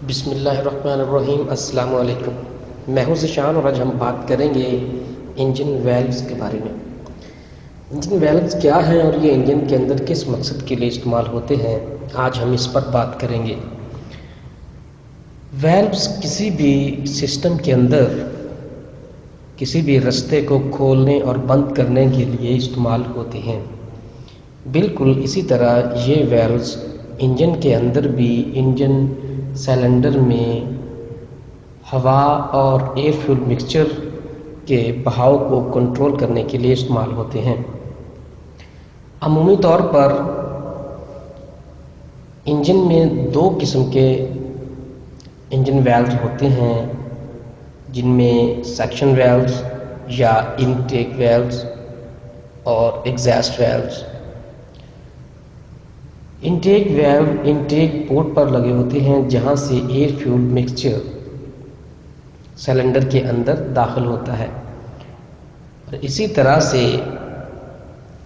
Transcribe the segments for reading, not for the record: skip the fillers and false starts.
بسم اللہ الرحمن الرحیم۔ السلام علیکم، میں ہوں ذیشان اور آج ہم بات کریں گے انجن ویلوز کے بارے میں۔ انجن ویلوز کیا ہیں اور یہ انجن کے اندر کس مقصد کے لیے استعمال ہوتے ہیں، آج ہم اس پر بات کریں گے۔ ویلوز کسی بھی سسٹم کے اندر کسی بھی رستے کو کھولنے اور بند کرنے کے لیے استعمال ہوتے ہیں۔ بالکل اسی طرح یہ ویلوز انجن کے اندر بھی انجن سلنڈر میں ہوا اور ایئر فیول مکسچر کے بہاؤ کو کنٹرول کرنے کے لیے استعمال ہوتے ہیں۔ عمومی طور پر انجن میں دو قسم کے انجن ویلوز ہوتے ہیں، جن میں سیکشن ویلوز یا انٹیک ویلوز اور exhaust valves. Intake valve intake port پر لگے ہوتے ہیں جہاں سے ایئر فیول مکسچر سلنڈر کے اندر داخل ہوتا ہے، اور اسی طرح سے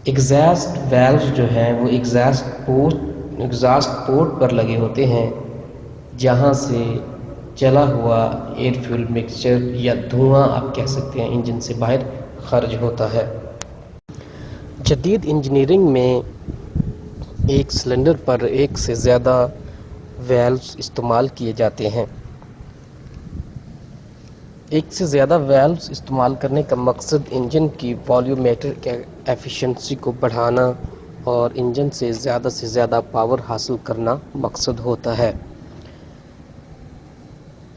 ایگزاسٹ ویلوز جو ہیں وہ ایگزاسٹ پورٹ پر لگے ہوتے ہیں جہاں سے چلا ہوا ایئر فیول مکسچر یا دھواں آپ کہہ سکتے ہیں انجن سے باہر خارج ہوتا ہے۔ جدید انجینئرنگ میں ایک سلنڈر پر ایک سے زیادہ ویلوز استعمال کیے جاتے ہیں۔ ایک سے زیادہ ویلوز استعمال کرنے کا مقصد انجن کی والیومیٹرک ایفیشنسی کو بڑھانا اور انجن سے زیادہ پاور حاصل کرنا مقصد ہوتا ہے۔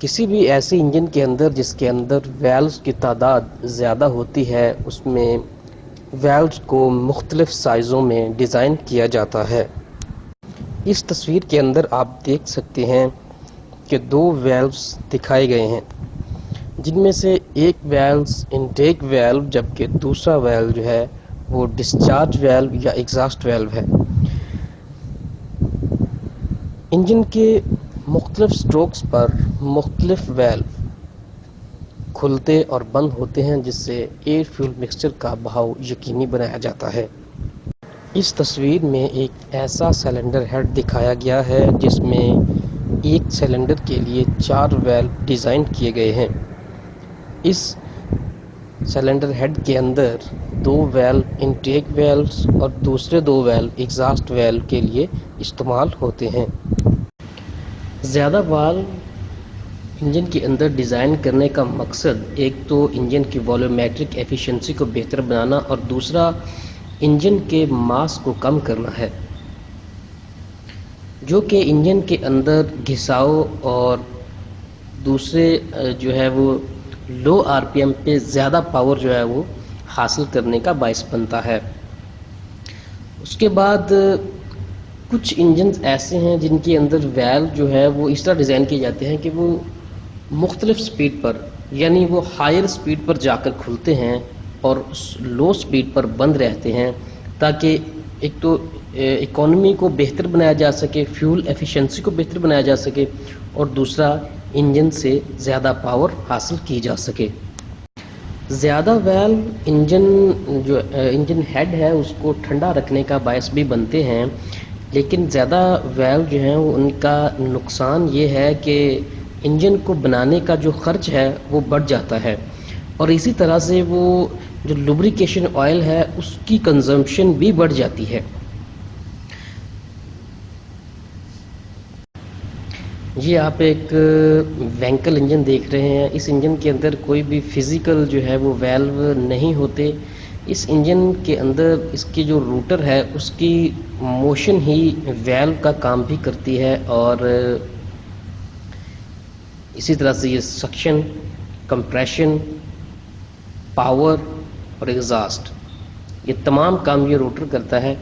کسی بھی ایسے انجن کے اندر جس کے اندر ویلوز کی تعداد زیادہ ہوتی ہے، اس میں ویلوز کو مختلف سائزوں میں ڈیزائن کیا جاتا ہے۔ اس تصویر کے اندر آپ دیکھ سکتے ہیں کہ دو ویلوز دکھائے گئے ہیں، جن میں سے ایک ویلوز انٹیک ویلو جبکہ دوسرا ویلو جو ہے وہ ڈسچارج ویلو یا ایگزاسٹ ویلو ہے۔ انجن کے مختلف سٹروکس پر مختلف ویلو کھلتے اور بند ہوتے ہیں، جس سے ایئر فیول مکسچر کا بہاؤ یقینی بنایا جاتا ہے۔ اس تصویر میں ایک ایسا سلنڈر ہیڈ دکھایا گیا ہے جس میں ایک سلنڈر کے لیے 4 ویلو ڈیزائن کیے گئے ہیں۔ اس سلنڈر ہیڈ کے اندر 2 ویلو انٹیک ویلوز اور دوسرے 2 ویلو ایگزاسٹ ویلو کے لیے استعمال ہوتے ہیں۔ زیادہ ویلو انجن کے اندر ڈیزائن کرنے کا مقصد ایک تو انجن کی والیومیٹرک ایفیشنسی کو بہتر بنانا اور دوسرا انجن کے ماس کو کم کرنا ہے، جو کہ انجن کے اندر گھساؤ اور دوسرے جو ہے وہ لو آر پی ایم پہ زیادہ پاور جو ہے وہ حاصل کرنے کا باعث بنتا ہے۔ اس کے بعد کچھ انجنز ایسے ہیں جن کے اندر ویلو جو ہے وہ اس طرح ڈیزائن کیے جاتے ہیں کہ وہ مختلف سپیڈ پر، یعنی وہ ہائر سپیڈ پر جا کر کھلتے ہیں اور لو سپیڈ پر بند رہتے ہیں، تاکہ ایک تو اکانومی کو بہتر بنایا جا سکے، فیول ایفیشنسی کو بہتر بنایا جا سکے، اور دوسرا انجن سے زیادہ پاور حاصل کی جا سکے۔ زیادہ ویلو انجن ہیڈ ہے اس کو ٹھنڈا رکھنے کا باعث بھی بنتے ہیں، لیکن زیادہ ویلو جو ہیں ان کا نقصان یہ ہے کہ انجن کو بنانے کا جو خرچ ہے وہ بڑھ جاتا ہے، اور اسی طرح سے وہ جو لوبریکیشن آئل ہے اس کی کنزمپشن بھی بڑھ جاتی ہے۔ یہ آپ ایک وینکل انجن دیکھ رہے ہیں۔ اس انجن کے اندر کوئی بھی فزیکل جو ہے وہ ویلو نہیں ہوتے۔ اس انجن کے اندر اس کی جو روٹر ہے اس کی موشن ہی ویلو کا کام بھی کرتی ہے، اور اسی طرح سے یہ سکشن، کمپریشن، پاور اور ایگزاسٹ، یہ تمام کام یہ روٹر کرتا ہے۔